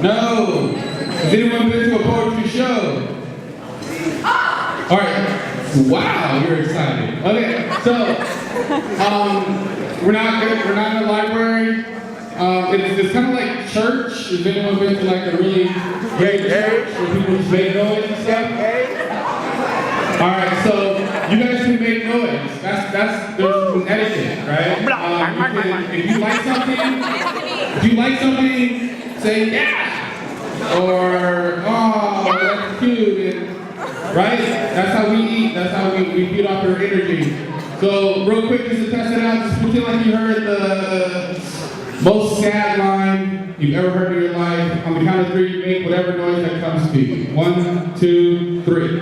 No. Has anyone been to a poetry show? All right. Wow, you're excited. Okay, so we're not in a library. It's kind of like church. Has anyone been to like a really great church where people just make noise and stuff? All right, so you guys can make noise. That's there's an etiquette, right? If you like something, say yeah, or oh, that's cute, right? That's how we eat. That's how we feed off your energy. So real quick, just to test it out, just pretend like you heard the most sad line you've ever heard in your life. On the count of 3, you make whatever noise that comes to you. 1, 2, 3.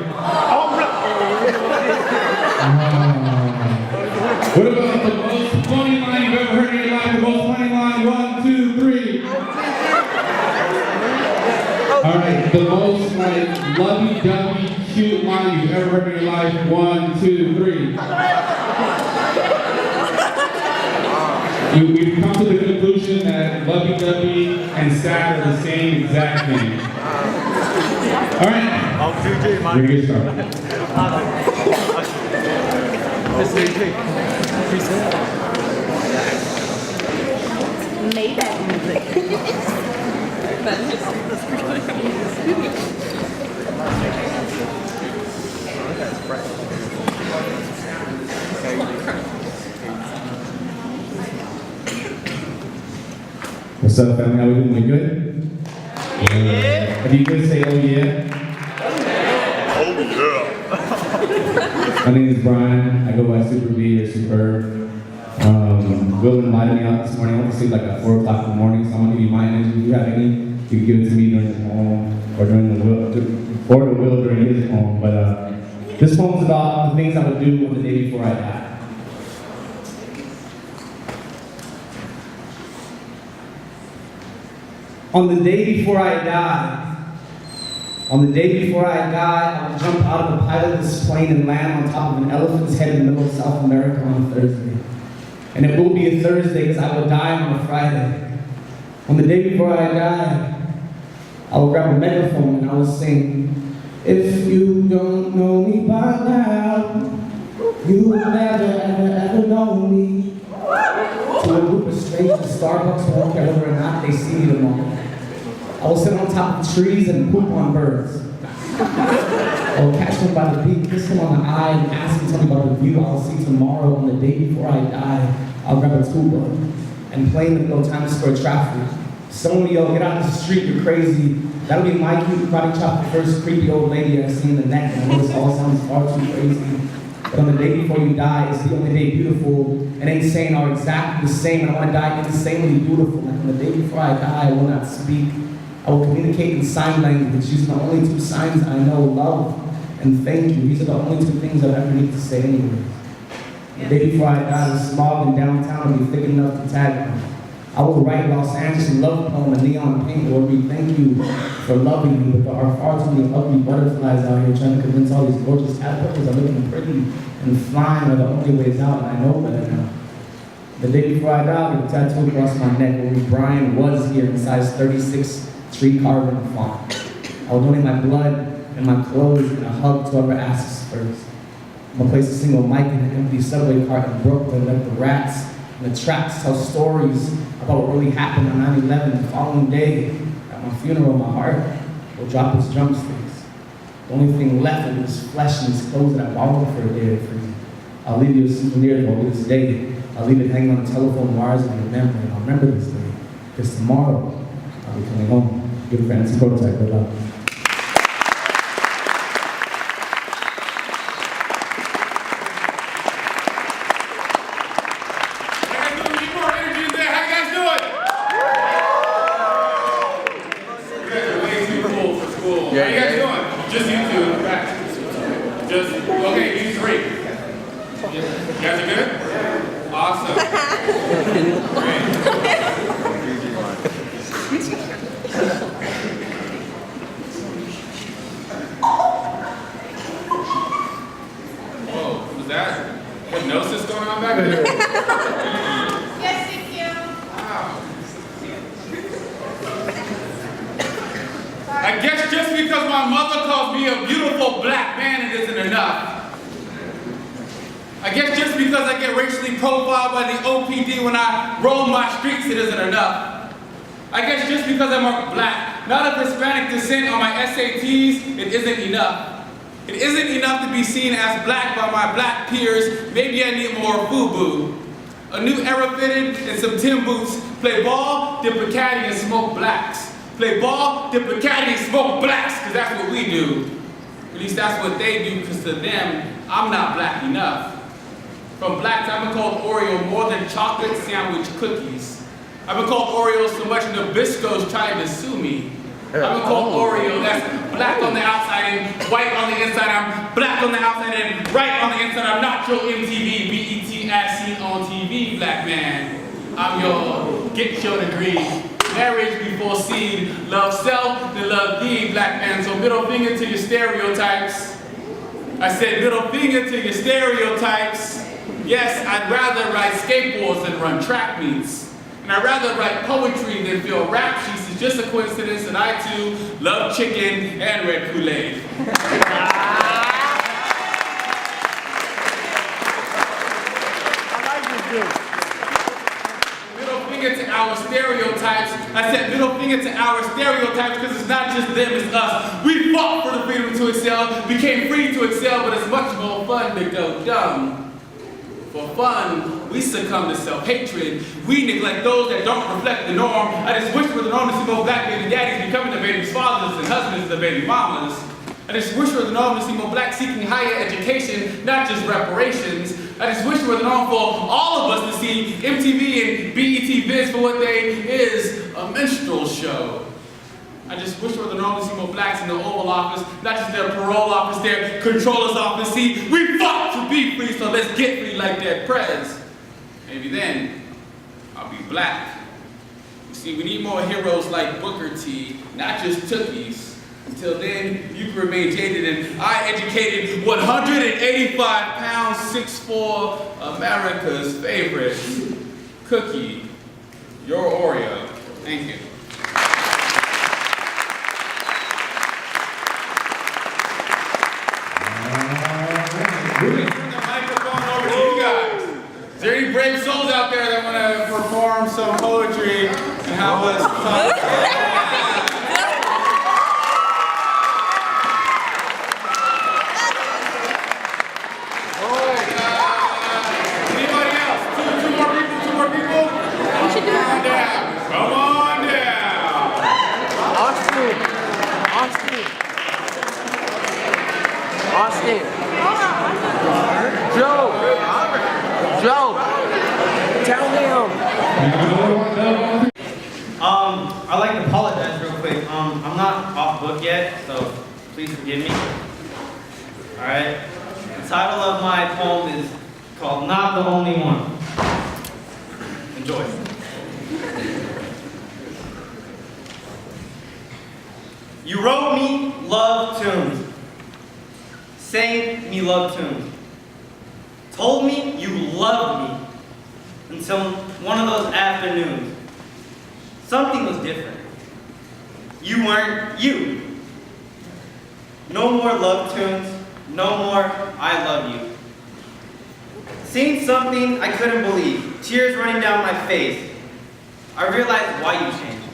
What about the most funny line you've ever heard in your life? The most funny line, 1, 2, 3. All right, the most like lovey-dovey, cute line you've ever heard in your life. 1, 2, 3. We've come to the conclusion that lovey-dovey and sad are the same exact thing. All right, we're gonna get started. Maybach music. What's up, family? How we doing? We good? Yeah. If you could say, oh yeah. My name is Brian. I go by Super B or Superb. Will invited me out this morning. I went to sleep like at 4 o'clock in the morning, so I'm gonna give you my energy. If you have any, you can give it to me during the poem or during the will during his poem. But this poem's about the things I would do on the day before I die. On the day before I die, I will jump out of the pilot of this plane and land on top of an elephant's head in the middle of South America on a Thursday. And it will be a Thursday because I will die on a Friday. On the day before I die, I will grab a megaphone and I will sing, if you don't know me by now, you will never, ever, ever know me. To a group of strangers, Starbucks won't care whether or not they see me tomorrow. I will sit on top of trees and poop on birds. I will catch them by the beak, kiss them on the eye, and ask them to tell me about the view I will see tomorrow. On the day before I die, I'll grab a tuba and play in the middle of Times Square traffic. Someone will yell, get out of the street, you're crazy. That'll be my cute karate chop, the first creepy old lady I've seen in the neck. And I know this all sounds far too crazy. But on the day before you die, it's the only day beautiful and insane are exactly the same. And I want to die insanely beautiful. Like on the day before I die, I will not speak. I will communicate in sign language using the only 2 signs I know, love and thank you. These are the only 2 things I ever need to say anyways. The day before I die, the smog in downtown will be thick enough to tag me. I will write Los Angeles love poem in neon paint or read thank you for loving me, but there are far too many ugly butterflies out here trying to convince all these gorgeous caterpillars are looking pretty and flying are the only ways out, and I know better now. The day before I die, with a tattoo across my neck will read Brian was here in size 36 tree carving font. I will donate my blood and my clothes and a hug to whoever asks first. I'm gonna place a single mic in an empty subway cart in Brooklyn, let the rats and the traps tell stories about what really happened on 9/11. The following day, at my funeral, my heart will drop its drumsticks. The only thing left is his flesh and his clothes that I borrowed for a day or free. I'll leave you a souvenir of this day. I'll leave it hanging on the telephone wires and remember, and I'll remember this day. Because tomorrow, I'll be coming home. Good friends, prototype, good luck. How you guys doing? Just you 2 in the back. Just, okay, you 3. You guys are good? Awesome. Great. Whoa, was that hypnosis going on back there? Yes, thank you. Wow. because my mother calls me a beautiful black man, it isn't enough. I guess just because I get racially profiled by the OPD when I roam my streets, it isn't enough. I guess just because I'm a black, not of Hispanic descent on my SATs, it isn't enough. It isn't enough to be seen as black by my black peers. Maybe I need more FUBU. A new era fitted and some Tim boots. Play ball, dip a caddy and smoke blacks. Play ball, dip a caddy and smoke blacks, because that's what we do. At least that's what they do, because to them, I'm not black enough. From blacks, I've been called Oreo more than chocolate sandwich cookies. I've been called Oreo so much Nabisco's trying to sue me. I've been called Oreo, that's black on the outside and white on the inside. I'm black on the outside and right on the inside. I'm not your MTV, BET, as seen on TV, black man. I'm your get your degree. Marriage before seed, love self, then love thee, black man. So middle finger to your stereotypes. I said middle finger to your stereotypes. Yes, I'd rather ride skateboards than run track meets. And I'd rather write poetry than fill rap sheets. It's just a coincidence that I too love chicken and red Kool-Aid. Middle finger to our stereotypes. I said middle finger to our stereotypes because it's not just them, it's us. We fought for the freedom to excel, became free to excel, but it's much more fun to go dumb. For fun, we succumb to self-hatred. We neglect those that don't reflect the norm. I just wish for the norm to see more black baby daddies becoming the baby's fathers and husbands to the baby mamas. I just wish for the norm to see more blacks seeking higher education, not just reparations. I just wish for the norm for all of us to see MTV and BET Vids for what they is, a minstrel show. I just wish for the norm to see more blacks in the Oval Office, not just their parole office, their controller's office. See, we fought to be free, so let's get free like that prez. Maybe then, I'll be black. You see, we need more heroes like Booker T, not just Tookies. Until then, you can remain jaded and I educated 185 pounds, 6'4", America's favorite cookie, your Oreo. Thank you. Turn the microphone over to you guys. Is there any brave souls out there that want to perform some poetry and help us talk? Anybody else? Two more people? Come on down. Austin. Joe, tell him. I'd like to apologize real quick. I'm not off book yet, so please forgive me. Alright? The title of my poem is called Not the Only One. Enjoy. You wrote me love tunes. Sang me love tunes. Told me you loved me until one of those afternoons. Something was different. You weren't you. No more love tunes, no more I love you. Seeing something I couldn't believe, tears running down my face. I realized why you changed.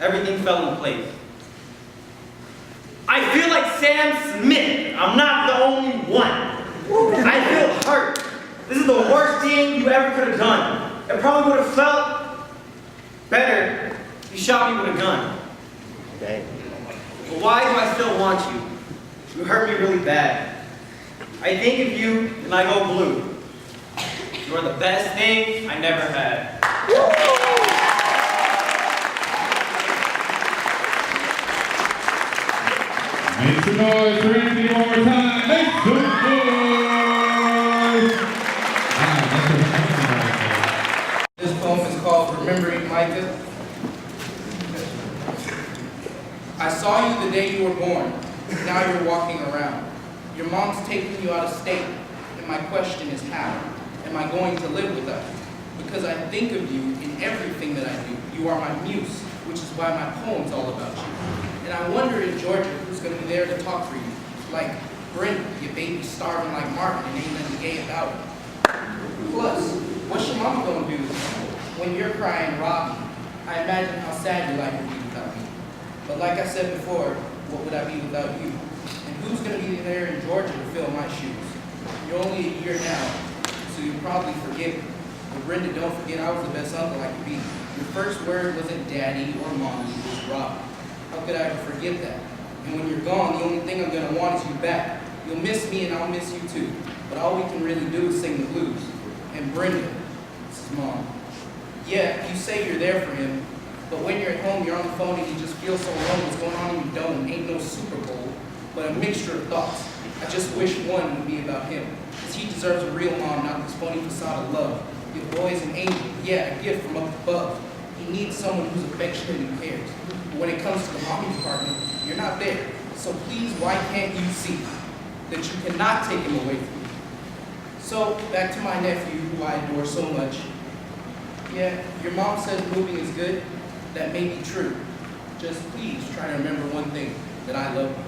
Everything fell in place. I feel like Sam Smith. I'm not the only one. I feel hurt. This is the worst thing you ever could have done. It probably would have felt better if you shot me with a gun. Dang. But why do I still want you? You hurt me really bad. I think of you and I go blue. You are the best thing I never had. Make some noise for Anthony one more time. Make some noise. This poem is called Remembering Micah. I saw you the day you were born. Now you're walking around. Your mom's taking you out of state. And my question is how? Am I going to live with us? Because I think of you in everything that I do. You are my muse, which is why my poem's all about you. And And I wonder in Georgia who's going to be there to talk for you. Like Brenda, your baby starving like Martin and ain't nothing gay about it. Plus, what's your mama going to do when you're crying, Robbie? I imagine how sad your life would be without me. But like I said before, what would I be without you? And who's going to be there in Georgia to fill my shoes? You're only a year now, so you'll probably forget me. But Brenda, don't forget I was the best uncle I could be. Your first word wasn't daddy or mommy, it was Robbie. How could I ever forget that? And when you're gone, the only thing I'm going to want is you back. You'll miss me and I'll miss you too. But all we can really do is sing the blues. And Brenda, this is Mom. Yeah, you say you're there for him, but when you're at home, you're on the phone and you just feel so alone. What's going on in your dome ain't no Super Bowl, but a mixture of thoughts. I just wish one would be about him, because he deserves a real mom, not this phony facade of love. Your boy is an angel, yeah, a gift from up above. He needs someone who's affectionate and cares. But when it comes to the mommy department, you're not there. So please, why can't you see that you cannot take him away from me? So, back to my nephew, who I adore so much. Yeah, your mom says moving is good. That may be true. Just please try to remember one thing, that I love you.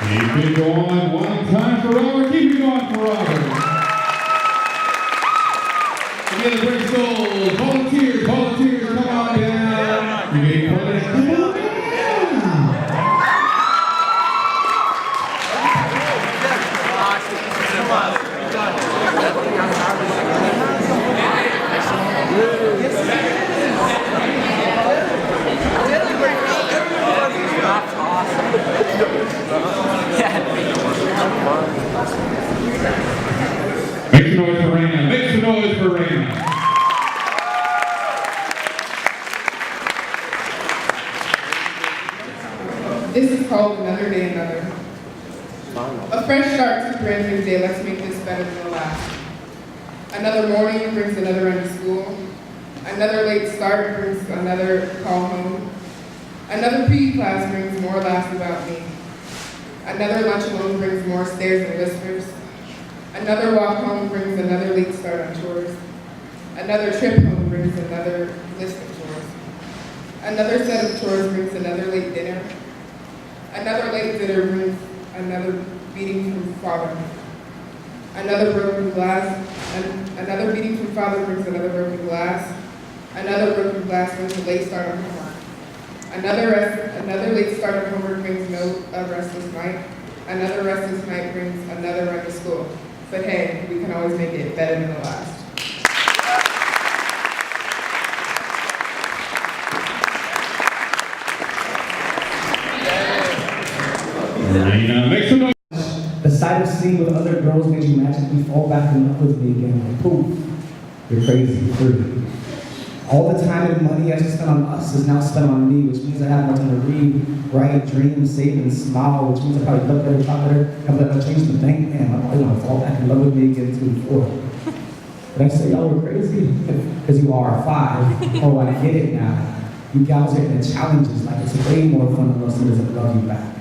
Keep it going, one time for Robert, keep it going for Robert. Together, Brave Souls, volunteers, come on down. You may come on down. Make some noise for Raina. Make some noise for Raina. This is called Another Day Another. A fresh start to a brand new day. Let's make this better than the last. Another morning brings another end of school. Another late start brings another call home. Another PE class brings more laughs about me. Another lunch alone brings more stares and whispers. Another walk home brings another late start on chores. Another trip home brings another list of chores. Another set of chores brings another late dinner. Another late dinner brings another beating from father. Another broken glass. Another beating from father brings another broken glass. Another broken glass brings a late start on homework. Another late start on homework brings a restless night. Another restless night brings another run to school. But hey, we can always make it better than the last. Raina, make some noise. The sight of seeing with other girls made you magically fall back in love with me again. Like, poof, you're crazy, you're free. All the time and money I just spent on us is now spent on me, which means I have nothing to read, write, dream, save, and smile, which means I probably look better, talk better, have a change the bank, man, I probably want to fall back in love with me again too before. Did I say y'all were crazy? Because you are 5. Oh, I get it now. You gals are in the challenges, like it's way more fun to love somebody that love you back.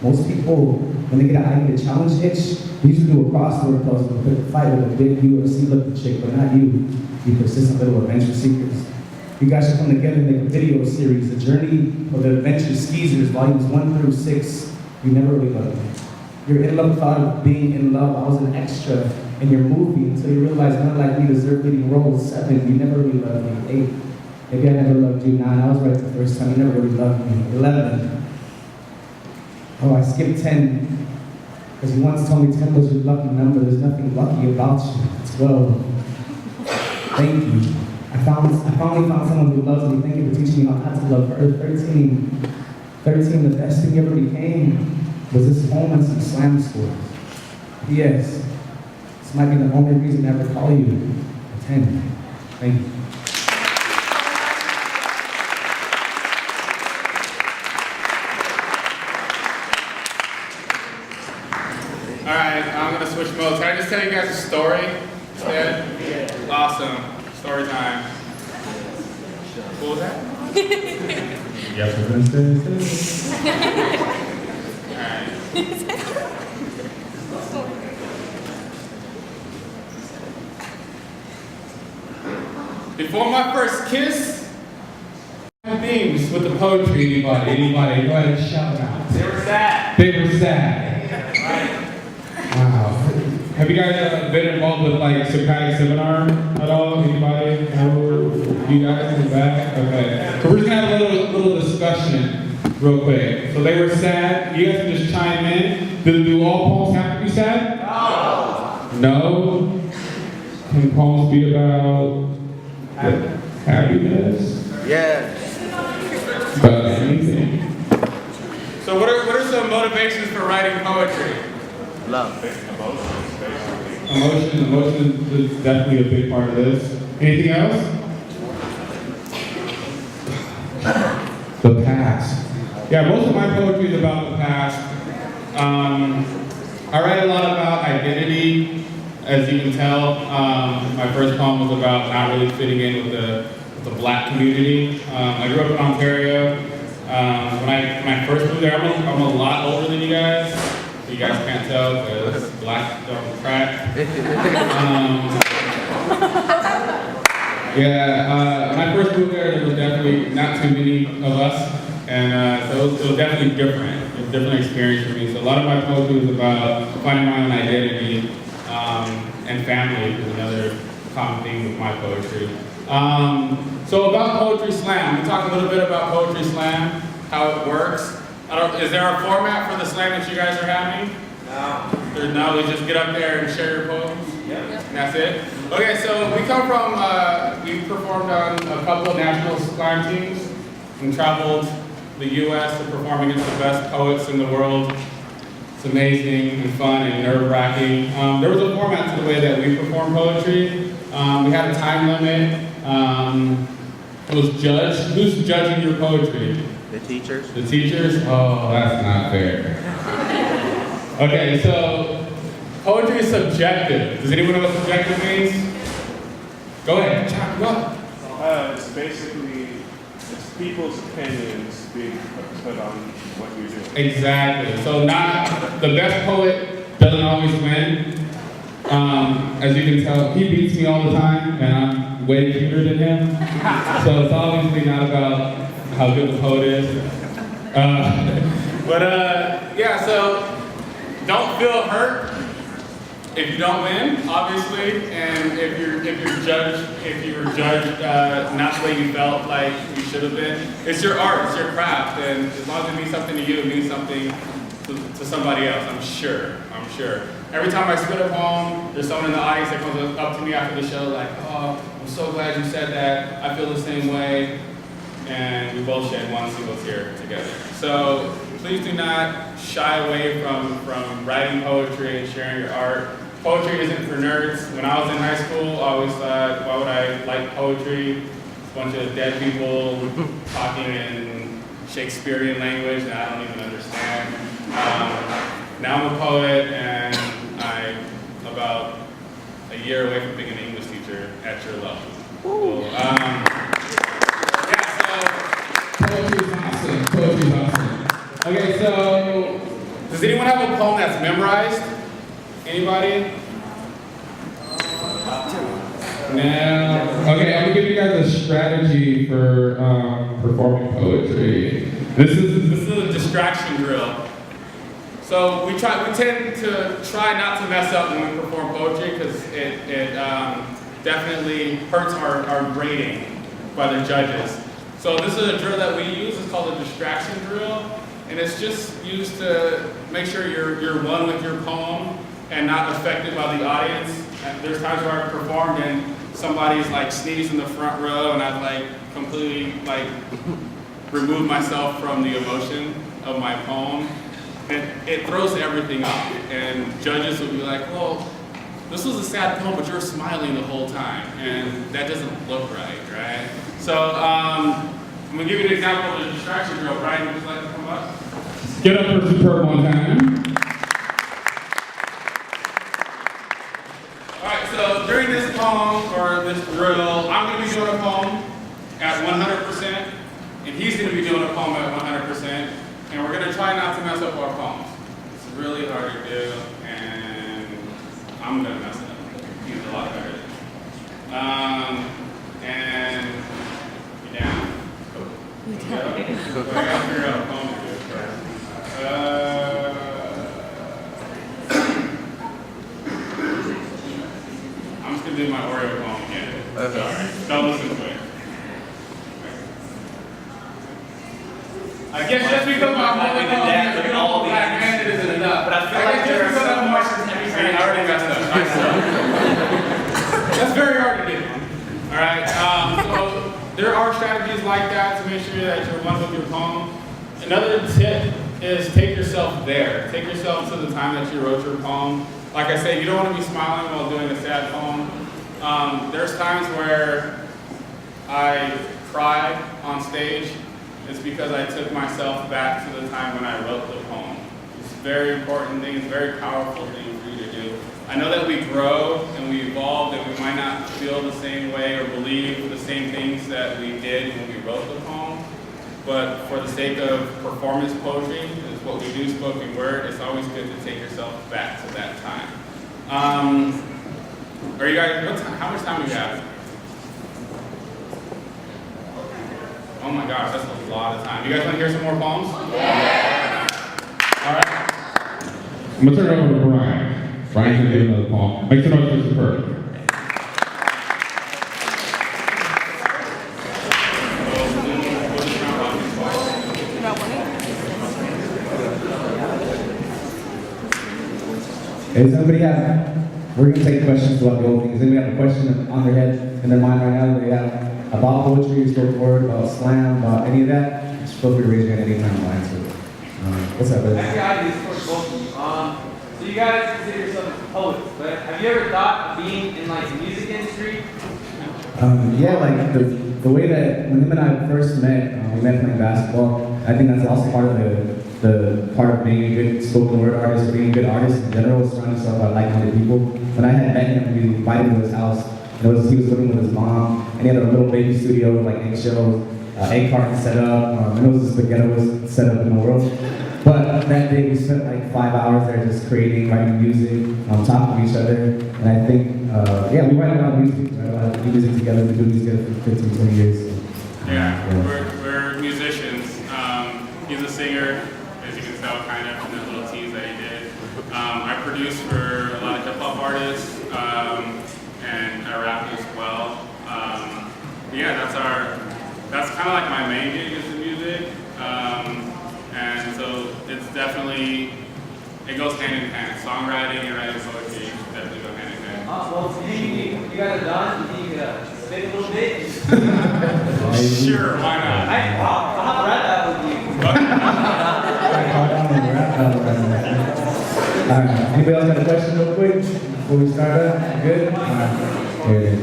Most people, when they get an idea challenge itch, they usually do a crossword puzzle to pick a fight with a big UFC looking chick, but not you. You persistent little adventure seekers. You guys should come together and make a video series, The Journey of the Adventure Skeezers, volumes 1 through 6. You never really loved me. Your in love thought of being in love, I was an extra in your movie until you realized none like me deserved leading roles. 7, you never really loved me. 8, maybe I never loved you. 9, I was right the first time, you never really loved me. 11, oh, I skipped 10, because you once told me 10 was your lucky number. There's nothing lucky about you. 12, thank you. I finally found someone who loves me. Thank you for teaching me how not to love her. 13, the best thing you ever became was this home and some slam scores. P.S. This might be the only reason I ever call you. 10, thank you. All right, I'm gonna switch modes. Can I just tell you guys a story instead? Yeah. Awesome. Story time. What was that? Yes, we're going to say. All right. Before my first kiss, themes with the poetry. Anybody? Go ahead and shout it out. They were sad. They were sad. Wow. Have you guys been involved with like Socratic Seminar at all? Anybody? You guys in the back? Okay. So we're just gonna have a little discussion real quick. So they were sad. You guys can just chime in. Do all poems have to be sad? No. No? Can poems be about happiness? Yes. About anything? So what are some motivations for writing poetry? Love. Emotion is definitely a big part of this. Anything else? The past. Yeah, most of my poetry is about the past. I write a lot about identity, as you can tell. My first poem was about not really fitting in with the black community. I grew up in Ontario. When I first moved there, I'm a lot older than you guys. You guys can't tell because black don't crack. When I first moved there was definitely not too many of us, and so it was definitely different. It was a different experience for me. So a lot of my poetry was about finding my own identity, and family is another common theme with my poetry. So about Poetry Slam, we talked a little bit about Poetry Slam, how it works. Is there a format for the slam that you guys are having? No. No, we just get up there and share your poems? Yeah. And that's it? Okay, so we come from, we performed on a couple of national slam teams and traveled the U.S. to perform against the best poets in the world. It's amazing and fun and nerve-wracking. There was a format to the way that we perform poetry. We had a time limit. It was judged. Who's judging your poetry? The teachers. The teachers? Oh, that's not fair. Okay, so poetry is subjective. Does anyone know what subjective means? Go ahead. Go ahead. It's basically, it's people's opinions being put on what you do. Exactly. So not the best poet doesn't always win. As you can tell, he beats me all the time, and I'm way cuter than him. So it's obviously not about how good the poet is. Yeah, so don't feel hurt if you don't win, obviously, and if you were judged not the way you felt like you should have been. It's your art, it's your craft, and as long as it means something to you, it means something to somebody else, I'm sure. Every time I spit a poem, there's someone in the audience that comes up to me after the show like, oh, I'm so glad you said that, I feel the same way, and we both shed one single tear together. So please do not shy away from writing poetry and sharing your art. Poetry isn't for nerds. When I was in high school, I always thought, why would I like poetry? It's a bunch of dead people talking in Shakespearean language that I don't even understand. Now I'm a poet, and I'm about a year away from being an English teacher at your level. Cool. Poetry's awesome. Poetry's awesome. Okay, so does anyone have a poem that's memorized? Anybody? No. Okay, I'm gonna give you guys a strategy for performing poetry. This is a distraction drill. So we tend to try not to mess up when we perform poetry because it definitely hurts our grading by the judges. So this is a drill that we use. It's called a distraction drill, and it's just used to make sure you're one with your poem and not affected by the audience. And there's times where I've performed and somebody's like sneezed in the front row, and I've like completely like removed myself from the emotion of my poem. It throws everything off, and judges will be like, well, this was a sad poem, but you're smiling the whole time, and that doesn't look right? So I'm gonna give you an example of the distraction drill. Brian, would you like to come up? Get up for superb one time. All right, so during this poem, or this drill, I'm gonna be doing a poem at 100%, and he's gonna be doing a poem at 100%. And we're gonna try not to mess up our poems. It's really hard to do, and I'm gonna mess it up. He's a lot better than me. And gotta figure out a poem to do first. I'm just gonna do my Oreo poem again. Sorry, don't listen to it. I guess just because my Oreo poem is all black-handed isn't enough. But I feel like there are some questions every I already messed up. I suck. That's very hard to get. All right. So there are strategies like that to make sure that you're one with your poem. Another tip is take yourself there. Take yourself to the time that you wrote your poem. Like I said, you don't want to be smiling while doing a sad poem. There's times where I cried on stage. It's because I took myself back to the time when I wrote the poem. It's a very important thing. It's a very powerful thing for you to do. I know that we grow and we evolve and we might not feel the same way or believe the same things that we did when we wrote the poem, but for the sake of performance poetry, is what we do, spoken word, it's always good to take yourself back to that time. Are you guys, how much time do you have? Oh my gosh, that's a lot of time. You guys want to hear some more poems? Yeah. All right. I'm gonna turn it over to Brian. Brian's gonna do another poem. Make some noise for Superb. Does anybody have, we're going to take questions throughout the whole thing. Does anybody have a question on their head, in their mind right now? Do they have about poetry, spoken word, about slam, about any of that? Just feel free to raise your hand anytime you want to. What's up, brother? Actually, I have these for both of you. So you guys consider yourselves poets, but have you ever thought of being in like the music industry? Yeah, like the way that when him and I first met, we met playing basketball. I think that's also part of the part of being a good spoken word artist, being a good artist in general, surrounding yourself by like-minded people. When I had met him, we invited him to his house. He was living with his mom, and he had a little baby studio with like eggshells, egg carton set up, and it was the spaghettiest setup in the world. But that day we spent like 5 hours there just creating, writing music, on top of each other. And I think, yeah, we write a lot of music, together. We've been doing music together for 15, 20 years. So, yeah, we're musicians. He's a singer, as you can tell, kind of from the little tease that he did. I produce for a lot of hip-hop artists, and I rap as well. Yeah, that's kind of like my main gig is the music. And so it's definitely, it goes hand in hand. Songwriting and writing poetry definitely go hand in hand. Well, do you think you guys are done? Do you think you could spit a little bit? Sure, why not? I'll rap that with you. All right, anybody else got a question real quick before we start up? Good? All right, here it is.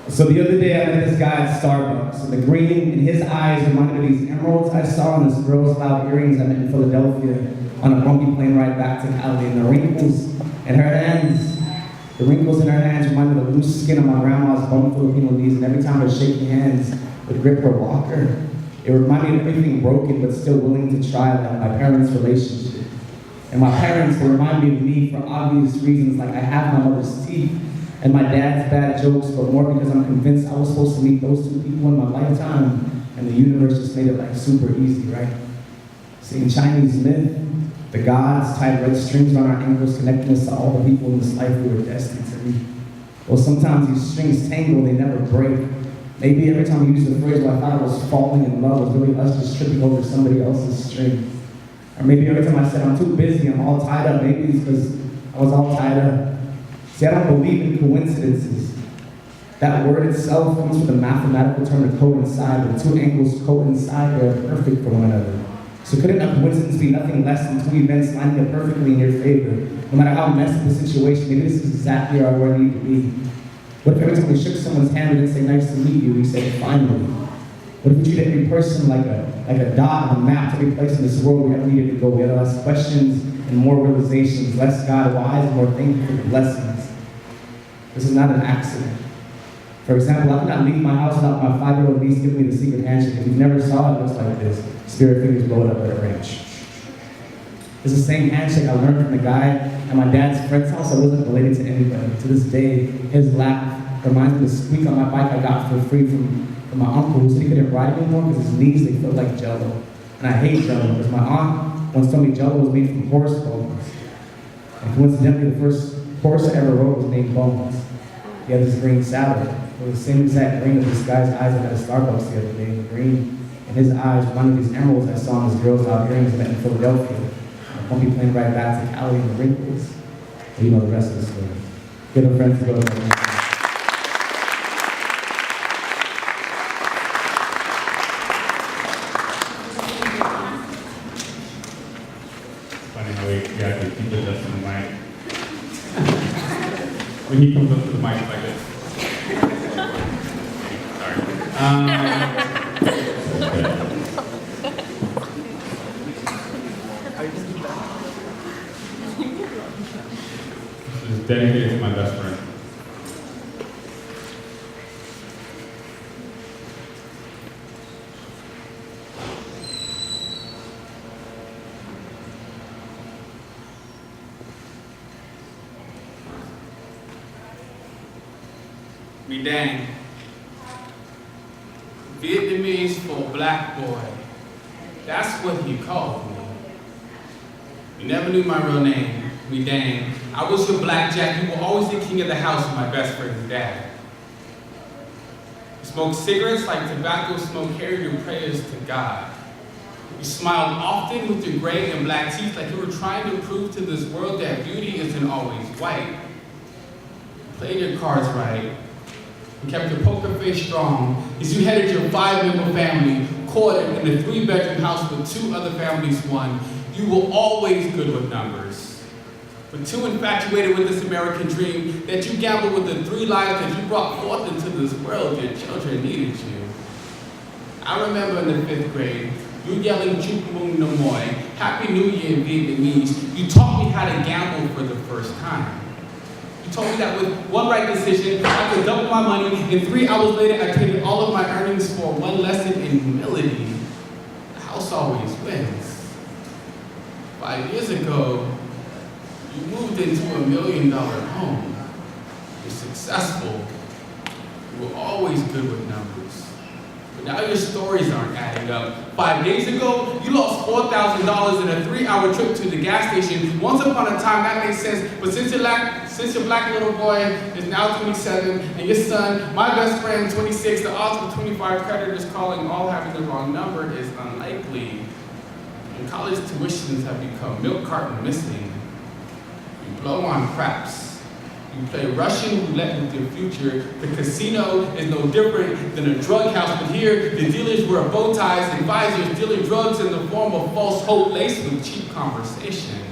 So the other day I met this guy at Starbucks, and the green in his eyes reminded me of these emeralds I saw in this girl's loud earrings I met in Philadelphia on a bumpy plane ride back to Cali. And the wrinkles in her hands remind me of the loose skin of my grandma's bum Filipino knees, and every time I shake hands would grip her walker. It reminded me of everything broken but still willing to try, like my parents' relationship. And my parents, they remind me of me for obvious reasons, like I have my mother's teeth and my dad's bad jokes, but more because I'm convinced I was supposed to meet those two people in my lifetime, and the universe just made it like super easy, right? See, in Chinese myth, the gods tied red strings around our ankles, connecting us to all the people in this life we were destined to meet. Well, sometimes these strings tangle, they never break. Maybe every time we use the phrase, well, I thought I was falling in love, was really us just tripping over somebody else's string. Or maybe every time I said, I'm too busy, I'm all tied up, maybe it's because I was all tied up. See, I don't believe in coincidences. That word itself comes from the mathematical term to coincide. When two angles coincide, they're perfect for one another. So couldn't a coincidence be nothing less than two events lining up perfectly in your favor? No matter how messy the situation, maybe this is exactly where I need to be. What if every time we shook someone's hand, we didn't say, nice to meet you, we said, finally? What if we treat every person like a dot on a map to every place in this world we ever needed to go? We had less questions and more realizations, less God wise and more thankful for the blessings. This is not an accident. For example, I could not leave my house without my 5-year-old niece giving me the secret handshake. If you never saw it, it looks like this. Spirit fingers blow it up at a ranch. It's the same handshake I learned from the guy at my dad's friend's house. I wasn't related to anybody. To this day, his laugh reminds me of the squeak on my bike I got for free from my uncle who said he couldn't ride anymore because his knees, they felt like Jell-O. And I hate Jell-O because my aunt once told me Jell-O was made from horse bones. And coincidentally, the first horse I ever rode was named Bones. He had this green saddle. It was the same exact green of this guy's eyes I met at Starbucks the other day. The green in his eyes reminded me of these emeralds I saw in this girl's out earrings I met in Philadelphia. I won't be playing right back to Cali and the wrinkles. But you know the rest of the story. Give a friend to go to You have to keep adjusting the mic. When he comes up to the mic like this. Sorry. This is dedicated to my best friend. Me dang. Vietnamese for black boy. That's what he called me. You never knew my real name. Me dang. I was your blackjack. You were always the king of the house with my best friend's dad. You smoked cigarettes like tobacco smoke, carried your prayers to God. You smiled often with your gray and black teeth like you were trying to prove to this world that beauty isn't always white. You played your cards right. You kept your poker face strong as you headed your 5-member family, quartered in a 3-bedroom house with 2 other families won. You were always good with numbers. But too infatuated with this American dream that you gambled with the 3 lives that you brought forth into this world. Your children needed you. I remember in the 5th grade, you yelling Chuk Mung Namoy, Happy New Year in Vietnamese. You taught me how to gamble for the first time. You told me that with one right decision, I could double my money, and 3 hours later, I traded all of my earnings for one lesson in humility. The house always wins. 5 years ago, you moved into $1 million home. You're successful. You were always good with numbers. But now your stories aren't adding up. 5 days ago, you lost $4,000 in a 3-hour trip to the gas station. Once upon a time, that made sense. But since your black little boy is now 27, and your son, my best friend, 26, the odds for 25 creditors calling all having the wrong number is unlikely. And college tuitions have become milk carton missing. You blow on craps. You play Russian roulette with your future. The casino is no different than a drug house, but here the dealers wear bow ties and visors, dealing drugs in the form of false hope laced with cheap conversation.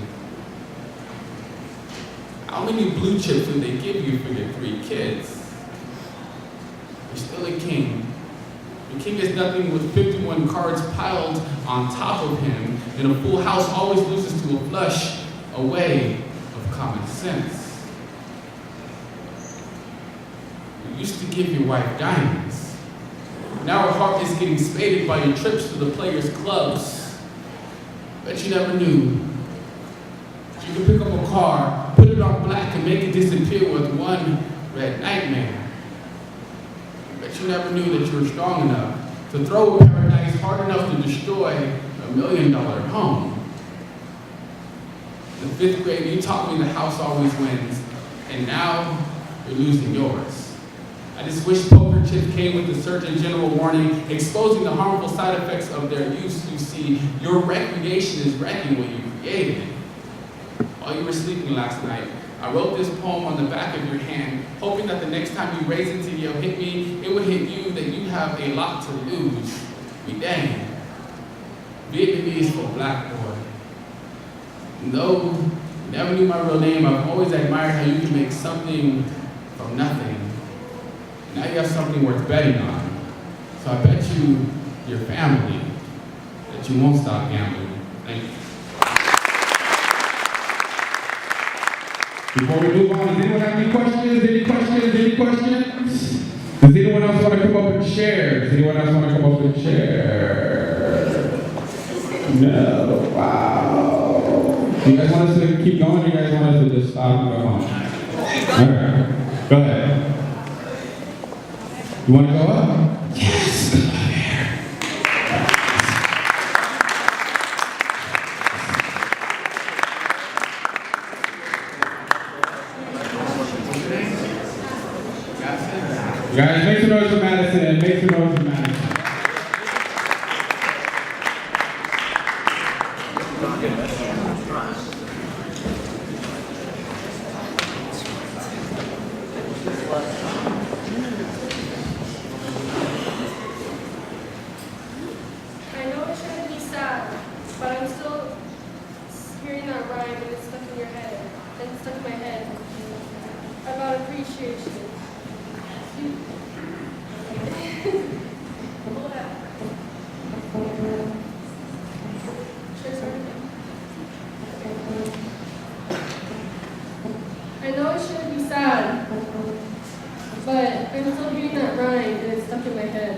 How many blue chips would they give you for your 3 kids? You're still a king. The king is nothing with 51 cards piled on top of him, and a full house always loses to a flush away of common sense. You used to give your wife diamonds. Now her heart is getting spaded by your trips to the players' clubs. Bet you never knew. You could pick up a car, put it on black, and make it disappear with one red nightmare. Bet you never knew that you were strong enough to throw a paradise hard enough to destroy $1 million home. In the 5th grade, you taught me the house always wins, and now you're losing yours. I just wish poker chips came with the Surgeon General warning, exposing the harmful side effects of their use. You see, your recreation is wrecking what you created. While you were sleeping last night, I wrote this poem on the back of your hand, hoping that the next time you raise it to yell, hit me, it would hit you that you have a lot to lose. Be dang. Vietnamese for black boy. Though you never knew my real name, I've always admired how you can make something from nothing. Now you have something worth betting on. So I bet you, your family, that you won't stop gambling. Thank you. Before we move on, does anyone have any questions? Any questions? Any questions? Does anyone else want to come up and share? Does anyone else want to come up and share? No. Wow. Do you guys want us to keep going, or you guys want us to just stop and go home? Alright, go ahead. You want to go up? Yes, come on here. Guys, make some noise for Madison. Make some noise for Madison. I know it's trying to be sad, but I'm still hearing that rhyme and it's stuck in your head, and it's stuck in my head, about appreciation. Hold up. Should I start again? I know it shouldn't be sad, but I'm still hearing that rhyme and it's stuck in my head,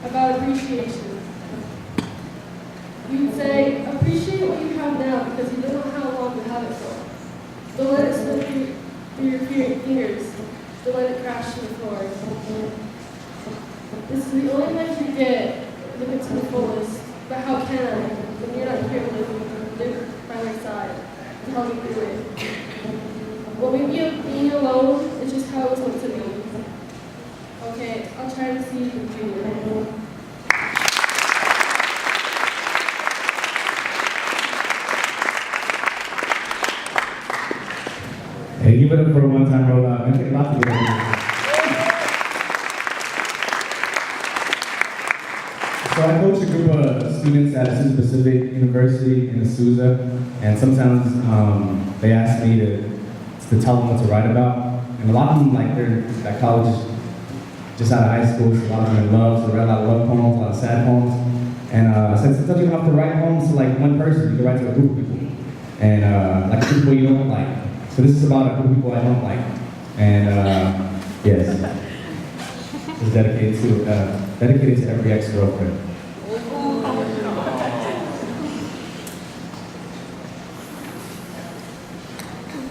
about appreciation. You'd say, appreciate what you have now because you don't know how long you have it for. Don't let it slip through your fingers. Don't let it crash to the floor. This is the only life you get, live it to the fullest. But how can I, when you're not here to live by my side, to help me through it? Well, maybe being alone is just how it was meant to be. Okay, I'll try to see you in Junior. Hey, give it up for a one-time rollout. I think a lot to get over. So I coach a group of students at Azusa Pacific University in Azusa, and sometimes they ask me to tell them what to write about. And a lot of them, like, they're at college, just out of high school, so a lot of them are in love, so they write a lot of love poems, a lot of sad poems. And sometimes you don't have to write poems to like one person, you can write to a group of people. And like people you don't like. So this is about a group of people I don't like. And yes, it's dedicated to every ex-girlfriend.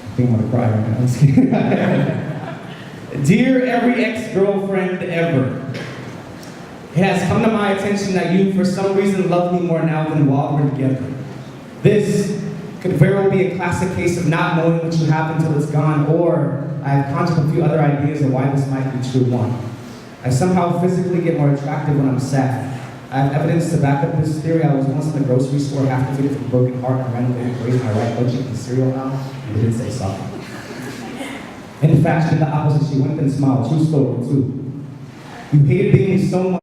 I think I'm gonna cry right now. I'm just kidding. Dear every ex-girlfriend ever, it has come to my attention that you, for some reason, love me more now than while we're together. This could very well be a classic case of not knowing what you have until it's gone, or I have conjured a few other ideas of why this might be true. One, I somehow physically get more attractive when I'm sad. I have evidence to back up this theory. I was once in the grocery store, half defeated from a broken heart, and randomly raised my right budget in cereal aisle, and didn't say something. In fact, she did the opposite. She went and smiled. True story, too. You hated being so much.